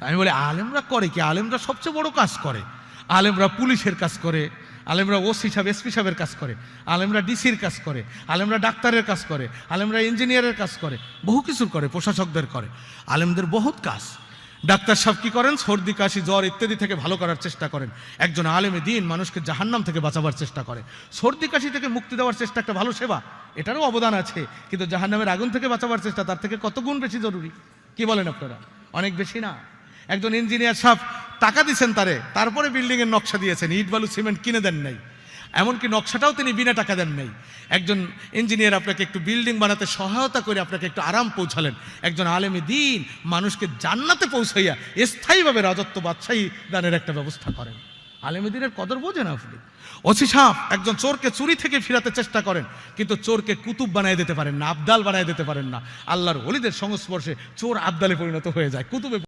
আমি বলি আলেমরা করে কি? আলেমরা সবচেয়ে বড় কাজ করে। আলেমরা পুলিশের কাজ করে, আলেমরা ওসি সাহেব এসপি সাহেবের কাজ করে, আলেমরা ডিসির কাজ করে, আলেমরা ডাক্তারের কাজ করে, আলেমরা ইঞ্জিনিয়ারের কাজ করে, বহু কিছুর করে, প্রশাসকদের করে। আলেমদের বহুত কাজ। ডাক্তার সাহেব কি করেন? সর্দি কাশি জ্বর ইত্যাদি থেকে ভালো করার চেষ্টা করেন। একজন আলেমে দ্বীন মানুষকে জাহান্নাম থেকে বাঁচাবার চেষ্টা করে। সর্দি কাশি থেকে মুক্তি দেওয়ার চেষ্টা একটা ভালো সেবা, এটারও অবদান আছে, কিন্তু জাহান্নামের আগুন থেকে বাঁচাবার চেষ্টা তার থেকে কত গুণ বেশি জরুরি। কি বলেন আপনারা? অনেক বেশি না? একজন ইঞ্জিনিয়ার সাহেব টাকা দিয়েছেন তারপরে বিল্ডিং এর নকশা দিয়েছেন, ইট বালু সিমেন্ট কিনে দেন নাই, এমনকি নকশাটাও তিনি বিনা টাকা দেন নাই। একজন ইঞ্জিনিয়ার আপনাকে একটু বিল্ডিং বানাতে সহায়তা করে আপনাকে একটু আরাম পৌঁছালেন। একজন আলেমে দ্বীন মানুষকে জান্নাতে পৌঁছাইয়া স্থায়ীভাবে রাজত্ব বাদশাহী দানের একটা ব্যবস্থা করেন। আলেমে দ্বীনের কদর বোঝেন আপনি? ওসি সাহেব একজন চোরকে চুরি থেকে ফিরাতে চেষ্টা করেন, কিন্তু চোরকে কুতুব বানিয়ে দিতে পারেন না, আবদাল বানিয়ে দিতে পারেন না। আল্লাহর ওলিদের সংস্পর্শে চোর আবদালে পরিণত হয়ে যায়, কুতুবে